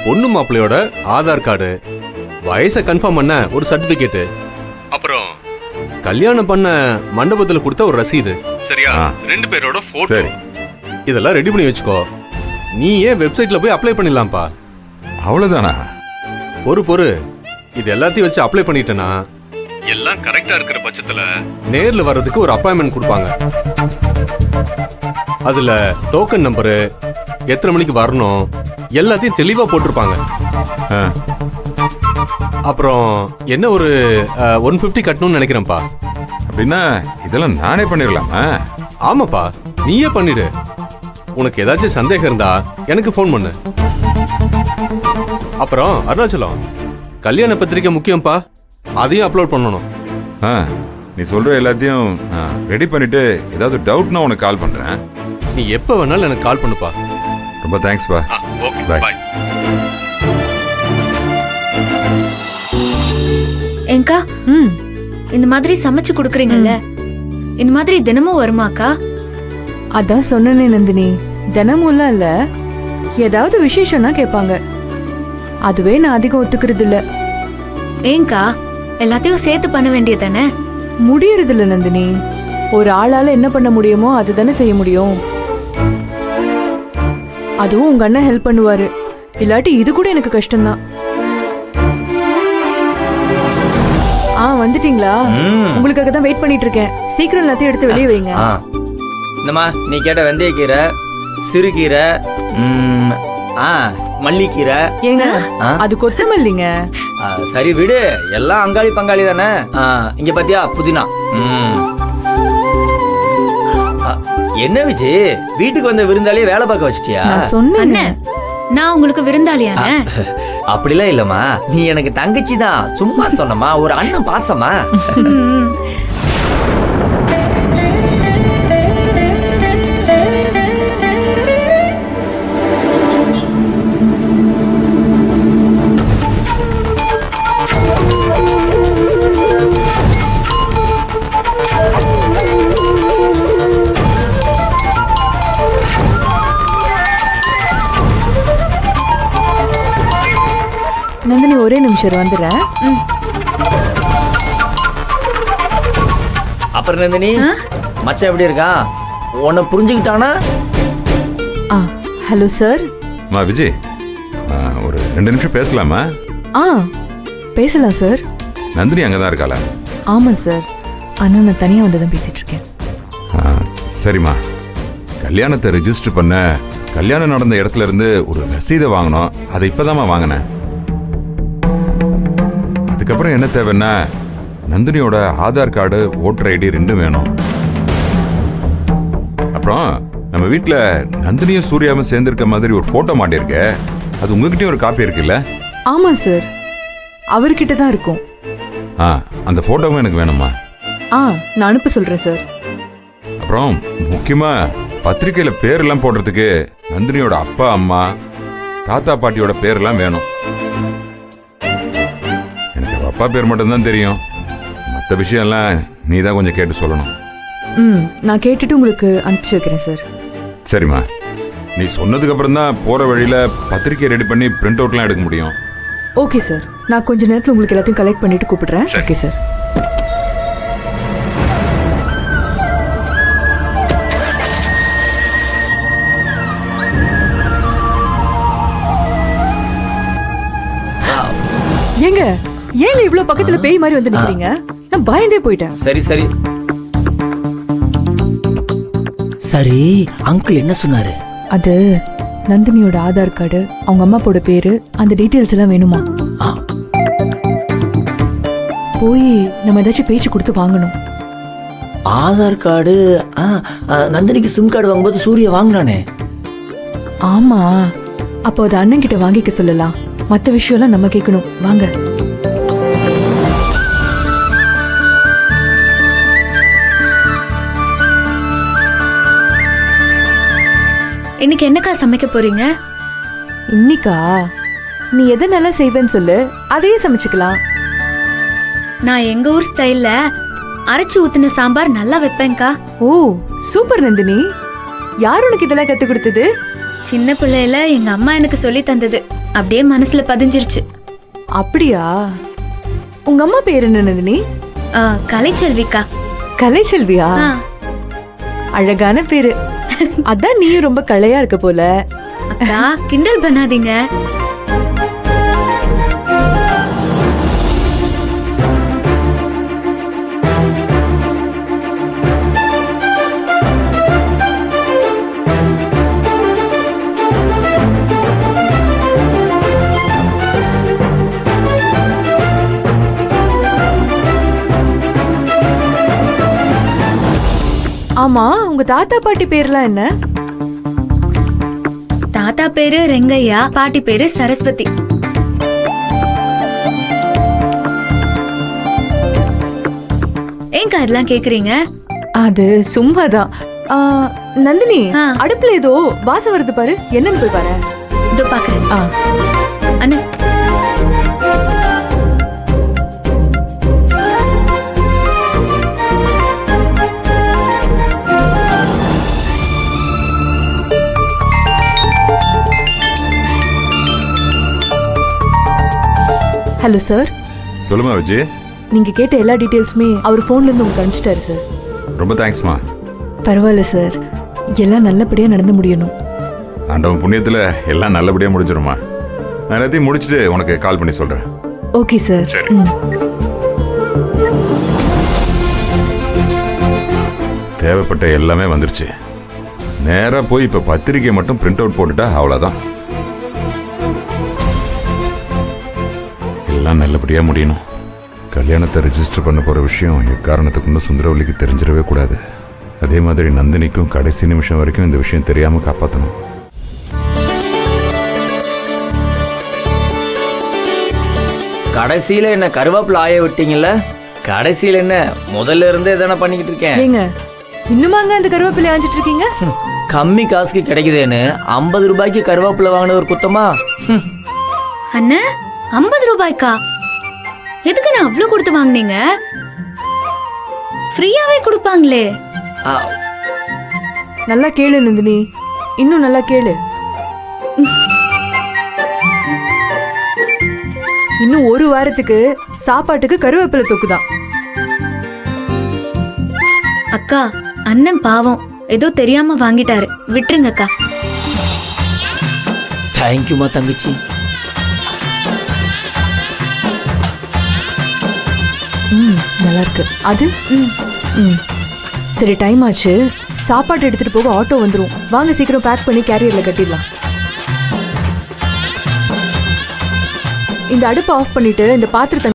பொண்ணு மாப்பிள்ளையோட ஆதார் கார்டு, வயசை கன்ஃபார்ம் பண்ண ஒரு சர்டிபிகேட், அப்புறம் கல்யாணம் பண்ண மண்டபத்துல கொடுத்த ஒரு ரசீது, சரியா? 2 பேரோட போட்டோ. இதெல்லாம் ரெடி பண்ணி வச்சுக்கோ. நீ ஏன் வெப்சைட்ல போய் அப்ளை பண்ணிடலாம்ப்பா. அவ்வளவுதானா? பொறு இது எல்லாத்தையும் வச்சு அப்ளை பண்ணிட்டேன்னா எல்லாம் கரெக்டா இருக்கிற பட்சத்துல நேர்ல வர்றதுக்கு ஒரு அப்பாயின்மெண்ட் கொடுப்பாங்க. அதுல டோக்கன் நம்பரு, எத்தனை மணிக்கு வரணும், எல்லாத்தையும் தெளிவா போட்டிருப்பாங்க. அப்புறம் என்ன ஒரு 150 கட்டணும்னு நினைக்கிறேன்ப்பா. அப்படின்னா இதெல்லாம் நானே பண்ணிடலாமா? ஆமாப்பா, நீயே பண்ணிடு. உனக்கு ஏதாச்சும் சந்தேகம் இருந்தா எனக்கு ஃபோன் பண்ணு. அப்புறம் அருணாச்சலம், கல்யாண பத்திரிக்கை முக்கியம்ப்பா, அதையும் அப்லோட் பண்ணணும். நீ சொல்ற எல்லாத்தையும் ரெடி பண்ணிட்டு ஏதாவது டவுட்னா உனக்கு கால் பண்றேன். நீ எப்ப வேணாலும் எனக்கு கால் பண்ணுப்பா. ரொம்ப தேங்க்ஸ் பா. Okay, bye. ஏங்கா, இந்த மாதிரி சமைச்சு குடுக்குறீங்கல்ல, இந்த மாதிரி தினமும் வருமாக்கா? அதான் சொன்னனே நந்தினி, தினமும்லாம் இல்ல, ஏதாவது விசேஷம்னா கேட்பாங்க. அதுவே நான் அதிகம் ஒத்துக்கிறது இல்ல. ஏங்கா, எல்லாத்தையும் சேர்த்து பண்ண வேண்டியதானே? முடியறது இல்ல நந்தினி. ஒரு ஆளால என்ன பண்ண முடியுமோ அதுதானே செய்ய முடியும். அதுவும் உங்க அண்ணன் ஹெல்ப் பண்ணுவாரு, இல்லாட்டி இது கூட எனக்கு கஷ்டம்தான். வந்துட்டீங்களா? உங்களுக்காக தான் வெயிட் பண்ணிட்டு இருக்கேன். சீக்கிரம் எல்லாத்தையும் எடுத்து வெளியே வைங்க. இந்தமா நீ கேட்ட வெந்தயக்கீரை, சிறுகீரை, மல்லிக்கீரை. ஏங்க, அது கொத்தமல்லிங்க. சரி விடு, எல்லாம் அங்காளி பங்காளி தானே. இங்க பாத்தியா புதினா. என்ன விஜய், வீட்டுக்கு வந்த விருந்தாளியே வேலை பார்க்க வச்சிட்டியா? சொன்னேன் நான் உங்களுக்கு விருந்தாளியான. அப்படிலாம் இல்லம்மா, நீ எனக்கு தங்கச்சி தான், சும்மா சொன்னமா, ஒரு அண்ணன் பாசமா. நந்தினி, ஒரே நிமிஷம் வந்துடுறேன். அப்புறம் நந்தினி, மச்சான் எப்படி இருக்கான்? உன்னை புரிஞ்சுக்கிட்டானா? Hello sir. விஜய், ஒரு 2 நிமிஷம் பேசலாமா? பேசலாம் சார். நந்தினி அங்கதான் இருக்காளா? ஆமா சார், ஆனா நான் தனியா வந்துதான் பேசிட்டு இருக்கேன். சரிம்மா, கல்யாணத்தை ரெஜிஸ்டர் பண்ண கல்யாணம் நடந்த இடத்துல இருந்து ஒரு ரசீதை வாங்கணும். அதை இப்பதாம்மா வாங்கினேன். அதுக்கப்புறம் என்ன தேவைன்னா, நந்தினியோட ஆதார் கார்டு, ஓட்டர் ஐடி 2 வேணும். அப்புறம் நம்ம வீட்டில் நந்தினியும் சூர்யாவும் சேர்ந்திருக்க மாதிரி ஒரு போட்டோ மாட்டிருக்க, அது உங்ககிட்டயும் ஒரு காப்பி இருக்குல்ல? ஆமா சார், அவர்கிட்ட தான் இருக்கும். அந்த போட்டோவும் எனக்கு வேணுமா? நான் அனுப்ப சொல்றேன் சார். அப்புறம் முக்கியமா பத்திரிக்கையில பேரெல்லாம் போடுறதுக்கு நந்தினியோட அப்பா, அம்மா, தாத்தா, பாட்டியோட பேரெல்லாம் வேணும். எனக்கு அப்பா பேர் மட்டும்தான் தெரியும், மற்ற விஷயம்லாம் நீ தான் கொஞ்சம் கேட்டு சொல்லணும். நான் கேட்டுட்டு உங்களுக்கு அனுப்பிச்சு வைக்கிறேன் சார். சரிம்மா, நீ சொன்னதுக்கு அப்புறம் தான் போற வழியில பத்திரிக்கை ரெடி பண்ணி பிரிண்ட் அவுட்லாம் எடுக்க முடியும். ஓகே சார், நான் கொஞ்ச நேரத்தில் உங்களுக்கு எல்லாத்தையும் கலெக்ட் பண்ணிட்டு கூப்பிடுறேன். Okay sir. ஏங்க இவ்வளவு பக்கத்துல பேய் மாதிரி வந்து நிக்கிறீங்க? நான் பயந்தே போயிட்டேன். சரி சரி சரி, அங்கிள் என்ன சொன்னாரு? அது நந்தினியோட ஆதார் கார்டு, அவங்க அம்மாவோட பேரு, அந்த டீடைல்ஸ் எல்லாம் வேணுமா? போய் நம்ம ஏதாச்சும் பேச்சு கொடுத்து வாங்கணும். ஆதார் கார்டு? நந்தினிக்கு சிம் கார்டு வாங்கும்போது சூர்யா வாங்கினானே. ஆமா, அப்போ அது அண்ணன் கிட்ட வாங்கிக்க சொல்லலாம். மற்ற விஷயம்லாம் நம்ம கேட்கணும். வாங்க. இன்னைக்கு என்னக்கா சமைக்க போறீங்க? இன்னைக்கா? நீ எதை நல்லா செய்வேன்னு சொல்லு, அதையே சமைச்சுக்கலாம். நான் எங்க ஊர் ஸ்டைல்ல அரைச்சு ஊத்துன சாம்பார் நல்லா வைப்பேன்க்கா. ஓ சூப்பர் நந்தினி, யார் உனக்கு இதெல்லாம் கத்து கொடுத்தது? சின்ன பிள்ளையில எங்க அம்மா எனக்கு சொல்லி தந்தது அப்படியே மனசுல பதிஞ்சிருச்சு. அப்படியா? உங்க அம்மா பேர் என்ன நந்தினி? கலைச்செல்விக்கா. கலைச்செல்வியா? ஆ, அழகான பேரு. அதான் நீயும் ரொம்ப கலையா இருக்க போல. அக்கா கிண்டல் பண்ணாதீங்க. ஆமா, உங்க தாத்தா பாட்டி பேர்லாம் என்ன? தாத்தா பேரு ரெங்கையா, பாட்டி பேரு சரஸ்வதி. ஏங்கா இதெல்லாம் கேக்குறீங்க? அது சும்மாதான். நந்தினி, ஆ. அடுப்புல ஏதோ வாசம் வருது பாரு, என்னன்னு போய் பாரு. இதோ பாக்குறேன். ஆ. அண்ணா ஹலோ சார். சொல்லுமா விஜய். நீங்க கேட்ட எல்லா டீடைல்ஸுமே அவர் போன்ல இருந்து உங்களுக்கு அனுப்பிச்சிட்டாரு சார். ரொம்ப தேங்க்ஸ்மா. பரவாயில்ல சார், எல்லாம் நல்லபடியா நடந்து முடியணும். ஆண்டவன் புண்ணியத்தில் எல்லாம் நல்லபடியாக முடிஞ்சிருமா. நான் எல்லாத்தையும் முடிச்சுட்டு உனக்கு கால் பண்ணி சொல்கிறேன். Okay sir. சரி. தேவைப்பட்ட எல்லாமே வந்துருச்சு. நேராக போய் இப்போ பத்திரிக்கை மட்டும் பிரிண்ட் அவுட் போட்டுட்டா அவ்வளோதான். எல்லாம் நல்லபடியாக முடியணும். கல்யாணத்தை ரெஜிஸ்டர் பண்ண போகிற விஷயம் எக்காரணத்துக்கு இன்னும் சுந்தரவல்லிக்கு தெரிஞ்சிடவே கூடாது. அதே மாதிரி நந்தினிக்கும் கடைசி நிமிஷம் வரைக்கும் இந்த விஷயம் தெரியாமல் காப்பாற்றணும். கடைசியில என்ன கருவேப்பிலை ஆய விட்டீங்கல்ல? கடைசியில என்ன முதல்ல இருந்தே தானே பண்ணிக்கிட்டு இருக்கேன். ஏங்க இன்னுமாங்க அந்த கருவேப்பிலை ஆஞ்சிட்டு இருக்கீங்க? கம்மி காசுக்கு கிடைக்குதேன்னு 50 ரூபாய்க்கு கருவேப்பிலை வாங்கின ஒரு குத்தமா? அண்ணா 50 ரூபாய்க்கா? எதுக்கு நான் அவ்வளவு கொடுத்து வாங்குனீங்க? ஃப்ரீயாவே கொடுப்பாங்களே. ஆ, நல்லா கேளு நந்தினி, இன்னும் நல்லா கேளு. இன்னும் ஒரு வாரத்துக்கு சாப்பாட்டுக்கு கருவேப்பிலை தொக்குதான். அக்கா அண்ணன் பாவம் ஏதோ தெரியாம வாங்கிட்டாரு, விட்டுருங்க அக்கா. தேங்க்யூமா தங்கச்சி. நல்லா இருக்கு அது. ம், சரி, டைம் ஆச்சு. சாப்பாடு எடுத்துட்டு போக ஆட்டோ வந்துரும். வாங்க சீக்கிரம் பேக் பண்ணி கேரியர்ல கட்டிடலாம். இந்த அடுப்பை ஆஃப் பண்ணிட்டு இந்த பாத்திரத்தை